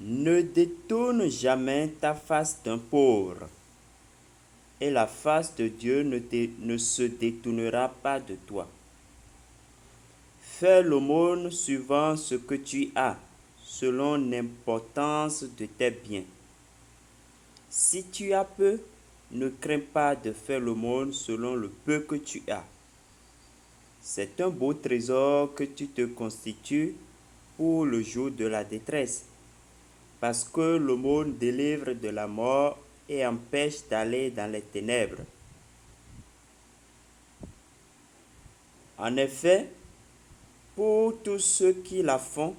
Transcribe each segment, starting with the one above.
Ne détourne jamais ta face d'un pauvre, et la face de Dieu ne se détournera pas de toi. Fais l'aumône suivant ce que tu as, selon l'importance de tes biens. Si tu as peu, ne crains pas de faire l'aumône selon le peu que tu as. C'est un beau trésor que tu te constitues pour le jour de la détresse, parce que l'aumône délivre de la mort et empêche d'aller dans les ténèbres. En effet, pour tous ceux qui la font,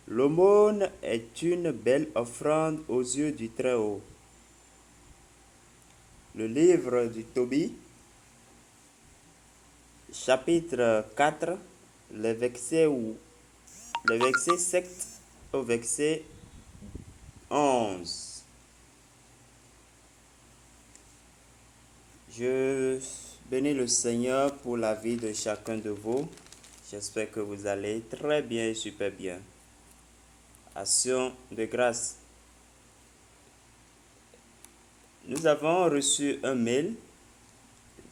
l'aumône est une belle offrande aux yeux du Très-Haut. Le livre du Tobie, chapitre 4, les versets 7 au verset 11. Je bénis le Seigneur pour la vie de chacun de vous. J'espère que vous allez très bien et super bien. Action de grâce. Nous avons reçu un mail.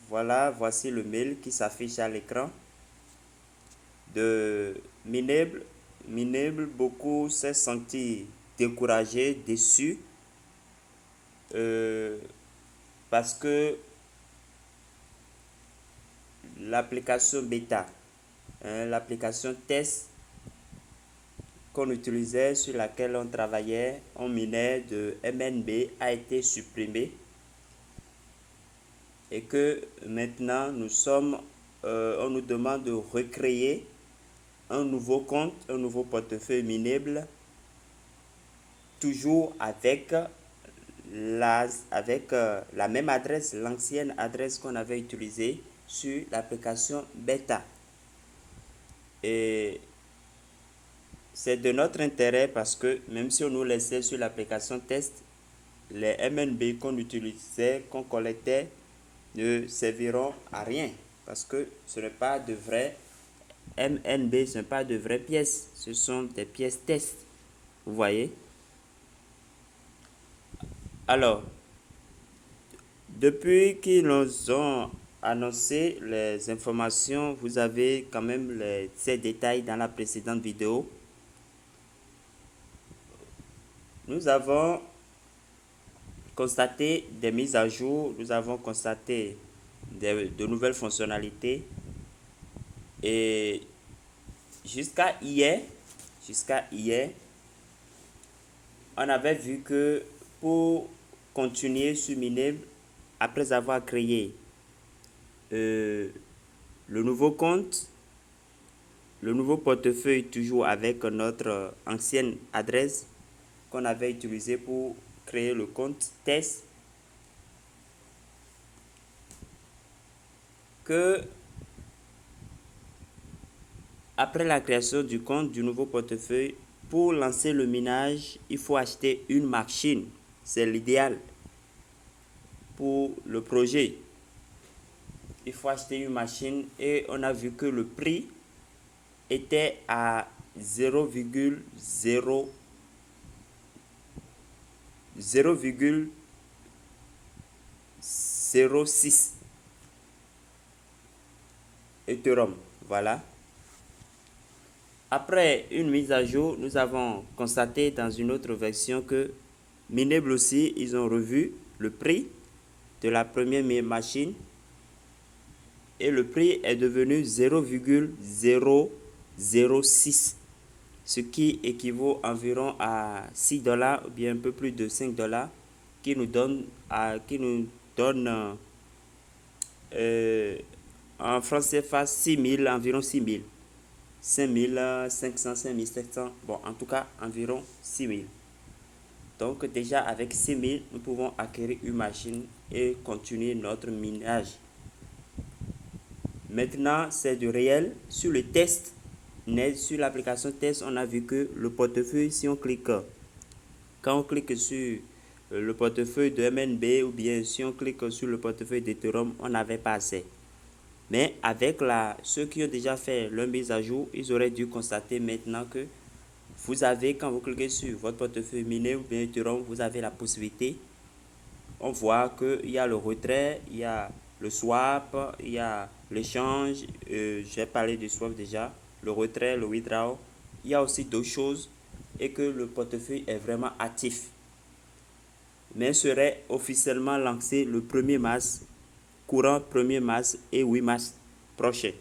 Voici le mail qui s'affiche à l'écran de Minable. Minable, beaucoup s'est senti découragé, déçu, parce que l'application bêta, l'application test qu'on utilisait, sur laquelle on travaillait, on minait de MNB, a été supprimée, et que maintenant on nous demande de recréer un nouveau compte, un nouveau portefeuille minable, toujours avec la même adresse, l'ancienne adresse qu'on avait utilisée sur l'application bêta. Et c'est de notre intérêt parce que même si on nous laissait sur l'application test, les MNB qu'on utilisait, qu'on collectait, ne serviront à rien parce que ce n'est pas de vrais MNB, ce ne sont pas de vraies pièces, ce sont des pièces test. Vous voyez? Alors, depuis qu'ils nous ont annoncé les informations, vous avez quand même ces détails dans la précédente vidéo. Nous avons constaté des mises à jour, nous avons constaté de nouvelles fonctionnalités. Et jusqu'à hier, on avait vu que pour continuer sur Minable, après avoir créé le nouveau compte, le nouveau portefeuille toujours avec notre ancienne adresse qu'on avait utilisée pour créer le compte test, que après la création du compte du nouveau portefeuille, pour lancer le minage, il faut acheter une machine. C'est l'idéal pour le projet. Il faut acheter une machine et on a vu que le prix était à 0,06 Ethereum. Voilà. Après une mise à jour, nous avons constaté dans une autre version que Minable aussi, ils ont revu le prix de la première machine et le prix est devenu 0,006, ce qui équivaut environ à 6 dollars ou bien un peu plus de 5 dollars, qui nous donne en francs CFA 6 000, environ 6 000. 5 500, 5 700, bon, en tout cas, environ 6 000. Donc, déjà, avec 6 000, nous pouvons acquérir une machine et continuer notre minage. Maintenant, c'est du réel. Sur le test, sur l'application test, on a vu que le portefeuille, si on clique, quand on clique sur le portefeuille de MNB ou bien si on clique sur le portefeuille d'Ethereum, on n'avait pas assez. Mais avec ceux qui ont déjà fait leur mise à jour, ils auraient dû constater maintenant que vous avez, quand vous cliquez sur votre portefeuille miné ou bien Ethereum, vous avez la possibilité. On voit qu'il y a le retrait, il y a le swap, il y a l'échange. J'ai parlé du swap déjà, le retrait, le withdraw. Il y a aussi d'autres choses et que le portefeuille est vraiment actif. Mais serait officiellement lancé le 1er mars, courant 1er mars et 8 mars prochain.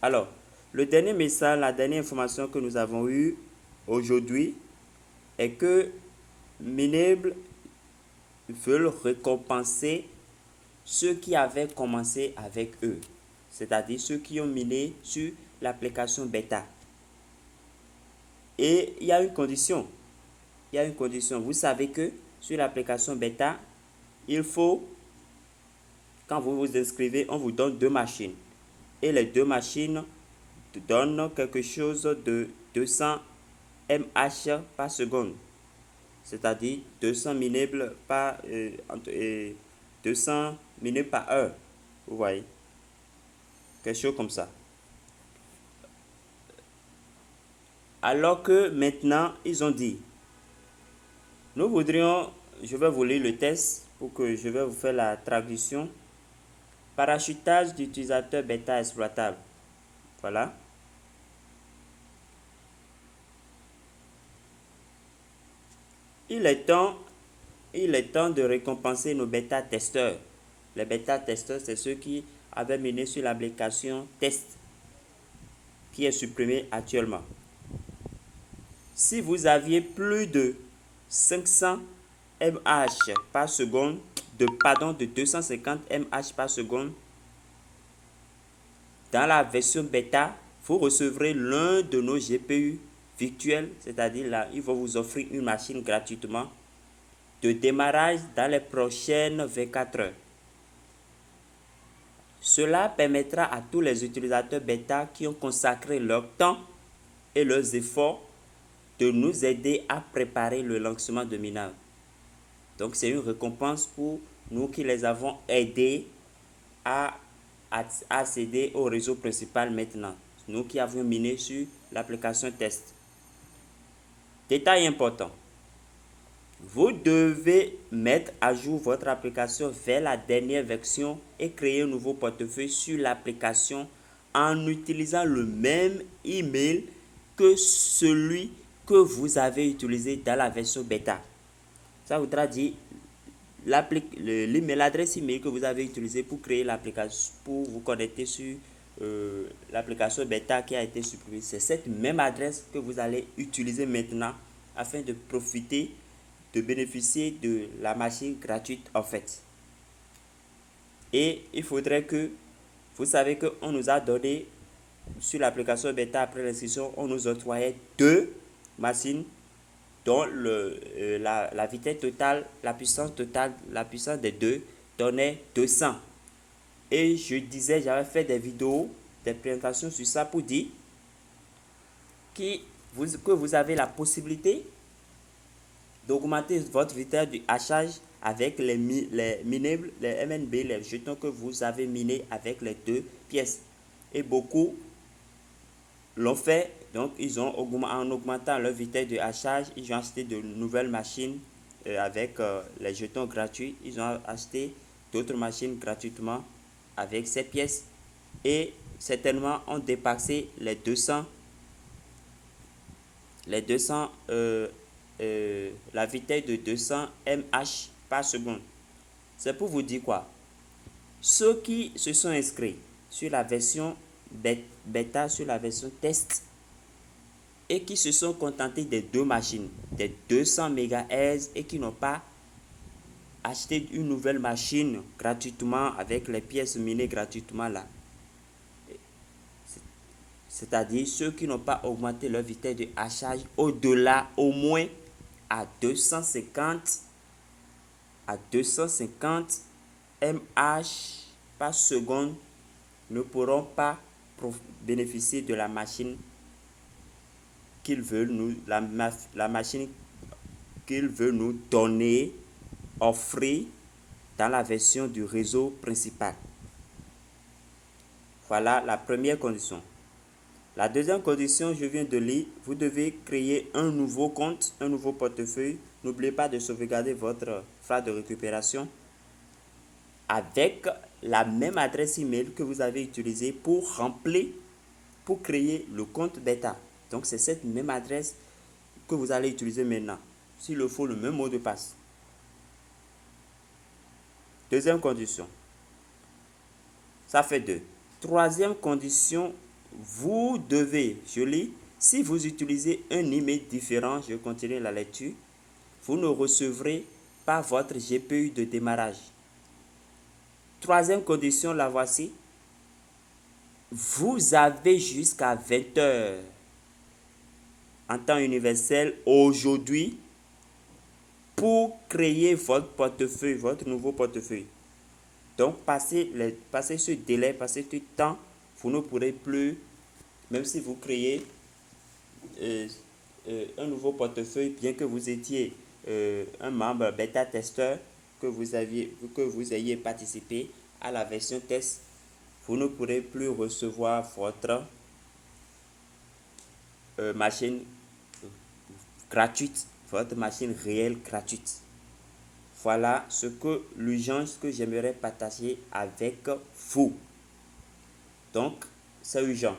Alors, le dernier message, la dernière information que nous avons eue aujourd'hui est que Minable veulent récompenser ceux qui avaient commencé avec eux, c'est-à-dire ceux qui ont miné sur l'application bêta. Et il y a une condition. Il y a une condition. Vous savez que sur l'application bêta, il faut, quand vous vous inscrivez, on vous donne 2 machines. Et les 2 machines donnent quelque chose de 200 mH par seconde. C'est-à-dire 200 minables par 200 minables par heure. Vous voyez, quelque chose comme ça. Alors que maintenant, ils ont dit, nous voudrions, je vais vous lire le test pour que je vais vous faire la traduction. Parachutage d'utilisateur bêta exploitable. Voilà. Il est temps de récompenser nos bêta-testeurs. Les bêta-testeurs, c'est ceux qui avaient miné sur l'application test qui est supprimée actuellement. Si vous aviez plus de 500 mH par seconde, de 250 mH par seconde, dans la version bêta, vous recevrez l'un de nos GPU virtuels, c'est-à-dire là, ils vont vous offrir une machine gratuitement de démarrage dans les prochaines 24 heures. Cela permettra à tous les utilisateurs bêta qui ont consacré leur temps et leurs efforts de nous aider à préparer le lancement de Minable. Donc c'est une récompense pour nous qui les avons aidés à accéder au réseau principal maintenant. Nous qui avons miné sur l'application test. Détail important. Vous devez mettre à jour votre application vers la dernière version et créer un nouveau portefeuille sur l'application en utilisant le même email que celui que vous avez utilisé dans la version bêta. Ça voudra dire l'email, l'adresse email que vous avez utilisé pour créer l'application, pour vous connecter sur l'application bêta qui a été supprimée. C'est cette même adresse que vous allez utiliser maintenant afin de profiter, de bénéficier de la machine gratuite en fait. Et il faudrait que, vous savez qu'on nous a donné sur l'application bêta après l'inscription, on nous octroyait 2 machines dont la vitesse totale, la puissance totale, la puissance des 2 donnait 200. Et je disais, j'avais fait des vidéos, des présentations sur ça pour dire que vous avez la possibilité d'augmenter votre vitesse de hachage avec les minables, les MNB, les jetons que vous avez minés avec les 2 pièces. Et beaucoup l'ont fait, donc ils ont en augmentant leur vitesse de hachage, ils ont acheté de nouvelles machines avec les jetons gratuits. Ils ont acheté d'autres machines gratuitement avec ces pièces et certainement ont dépassé les 200 la vitesse de 200 mH par seconde. C'est pour vous dire quoi? Ceux qui se sont inscrits sur la version bêta, sur la version test, et qui se sont contentés des 2 machines, des 200 MHz et qui n'ont pas acheté une nouvelle machine gratuitement avec les pièces minées gratuitement là. C'est-à-dire ceux qui n'ont pas augmenté leur vitesse de hachage au-delà au moins à 250 mH par seconde ne pourront pas bénéficier de la machine qu'ils veulent nous, la machine qu'ils veulent nous donner, offrir dans la version du réseau principal. Voilà la première condition. La deuxième condition, je viens de lire, vous devez créer un nouveau compte, un nouveau portefeuille. N'oubliez pas de sauvegarder votre phrase de récupération avec la même adresse email que vous avez utilisée pour remplir, pour créer le compte bêta. Donc c'est cette même adresse que vous allez utiliser maintenant. S'il le faut, le même mot de passe. Deuxième condition. Ça fait 2. Troisième condition, vous devez, je lis, si vous utilisez un email différent, je continue la lecture, vous ne recevrez pas votre GPU de démarrage. Troisième condition, la voici. Vous avez jusqu'à 20 heures en temps universel aujourd'hui pour créer votre portefeuille, votre nouveau portefeuille. Donc, passez ce délai, passez ce temps, vous ne pourrez plus, même si vous créez un nouveau portefeuille, bien que vous étiez un membre bêta-testeur, que vous ayez participé à la version test, vous ne pourrez plus recevoir votre machine gratuite, votre machine réelle gratuite. Voilà ce que l'urgence que j'aimerais partager avec vous. Donc, c'est urgent.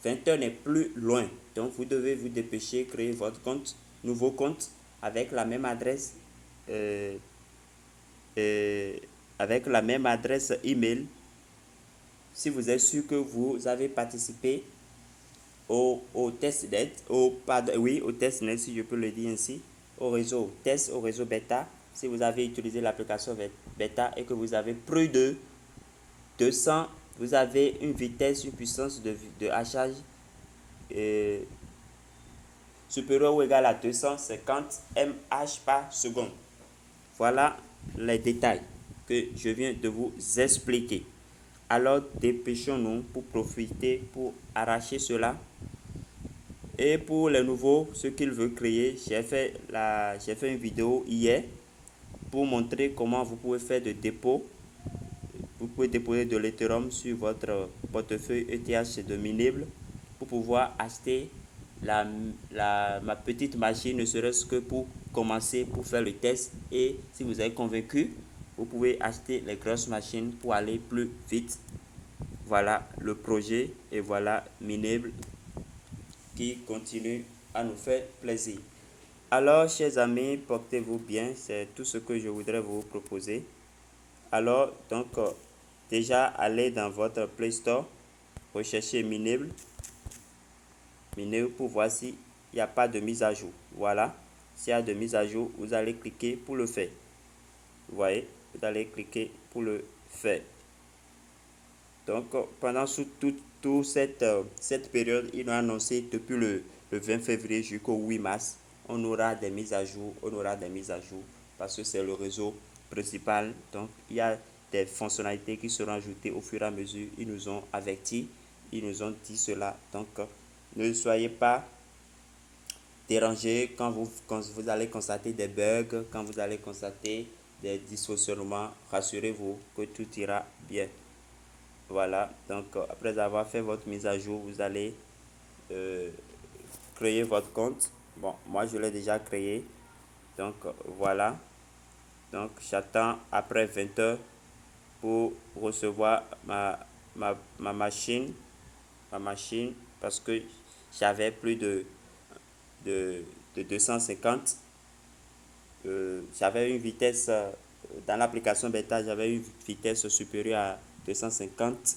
20 heures n'est plus loin. Donc, vous devez vous dépêcher, créer votre compte, nouveau compte, avec la même adresse, avec la même adresse email. Si vous êtes sûr que vous avez participé au testnet, au testnet, si je peux le dire ainsi, au réseau test, au réseau bêta, si vous avez utilisé l'application bêta et que vous avez plus de 200, vous avez une vitesse, une puissance de hachage supérieure ou égale à 250 mH par seconde. Voilà les détails que je viens de vous expliquer. Alors dépêchons-nous pour profiter, pour arracher cela. Et pour les nouveaux, ceux qu'ils veulent créer, j'ai fait une vidéo hier pour montrer comment vous pouvez faire de dépôt. Vous pouvez déposer de l'Ethereum sur votre portefeuille ETH de Minible pour pouvoir acheter ma petite machine, ne serait-ce que pour commencer, pour faire le test. Et si vous êtes convaincu, vous pouvez acheter les grosses machines pour aller plus vite. Voilà le projet et voilà Minible qui continue à nous faire plaisir. Alors, chers amis, portez-vous bien, c'est tout ce que je voudrais vous proposer. Alors, donc, déjà, allez dans votre Play Store, recherchez Minible pour voir s'il n'y a pas de mise à jour. Voilà, s'il y a de mise à jour, vous allez cliquer pour le faire. Vous voyez, vous allez cliquer pour le faire. Donc, pendant toute cette période, ils ont annoncé depuis le 20 février jusqu'au 8 mars, on aura des mises à jour, parce que c'est le réseau principal. Donc, il y a des fonctionnalités qui seront ajoutées au fur et à mesure. Ils nous ont avertis, ils nous ont dit cela. Donc, ne soyez pas dérangés quand vous allez constater des bugs, quand vous allez constater des dysfonctionnements. Rassurez-vous que tout ira bien. Voilà, donc après avoir fait votre mise à jour, vous allez créer votre compte. Bon, moi je l'ai déjà créé. Donc voilà. Donc j'attends après 20 heures pour recevoir ma machine. Parce que j'avais plus de 250. J'avais une vitesse, dans l'application bêta, j'avais une vitesse supérieure à 250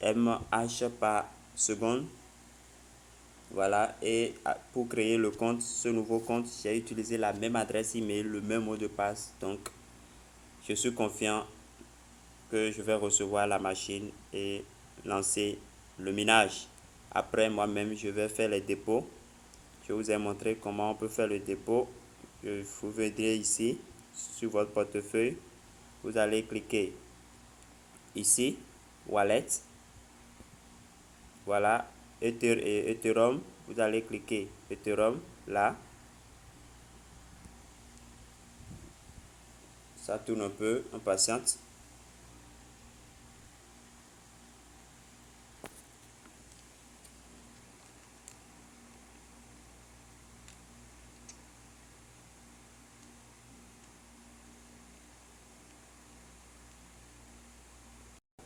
mH par seconde. Voilà, et pour créer le compte, ce nouveau compte, j'ai utilisé la même adresse email, le même mot de passe. Donc, je suis confiant que je vais recevoir la machine et lancer le minage. Après, moi-même, je vais faire les dépôts. Je vous ai montré comment on peut faire le dépôt. Vous venez ici, sur votre portefeuille. Vous allez cliquer ici, Wallet. Voilà, Ethereum, vous allez cliquer Ethereum là. Ça tourne un peu, on patiente.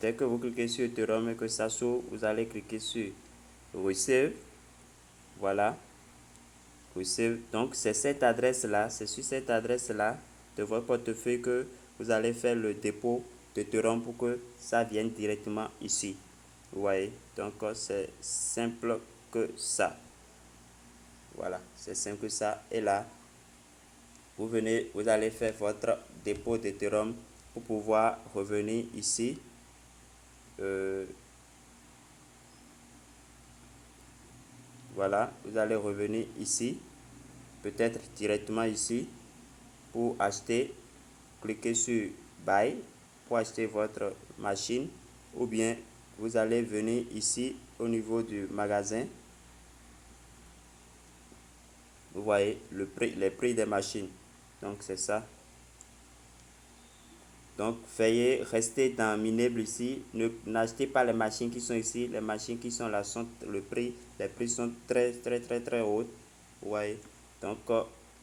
Dès que vous cliquez sur Ethereum et que ça s'ouvre, vous allez cliquer sur Receive. Voilà. Receive. Donc, c'est cette adresse-là, c'est sur cette adresse-là de votre portefeuille que vous allez faire le dépôt d'Ethereum pour que ça vienne directement ici. Vous voyez, donc c'est simple que ça. Voilà, c'est simple que ça. Et là, vous venez, vous allez faire votre dépôt d'Ethereum pour pouvoir revenir ici. Voilà, vous allez revenir ici, peut-être directement ici pour acheter. Cliquez sur Buy pour acheter votre machine, ou bien vous allez venir ici au niveau du magasin. Vous voyez le prix, les prix des machines. Donc c'est ça. Donc veuillez rester dans Minable ici. N'achetez pas les machines qui sont ici. Les machines qui sont là sont les prix sont très hauts. Vous voyez. Donc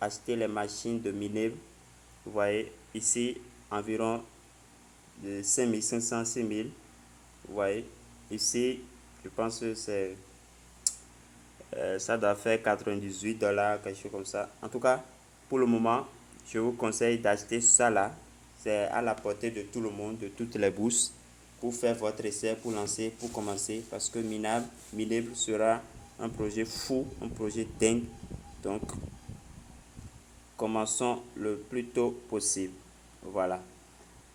achetez les machines de Minable. Vous voyez ici environ de 5500, 6000. Vous voyez ici, je pense que c'est ça doit faire 98 $, quelque chose comme ça. En tout cas, pour le moment, je vous conseille d'acheter ça là. C'est à la portée de tout le monde, de toutes les bourses, pour faire votre essai, pour lancer, pour commencer. Parce que Minable sera un projet fou, un projet dingue. Donc, commençons le plus tôt possible. Voilà.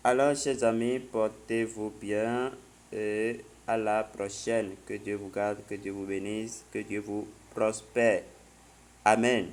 Alors, chers amis, portez-vous bien et à la prochaine. Que Dieu vous garde, que Dieu vous bénisse, que Dieu vous prospère. Amen.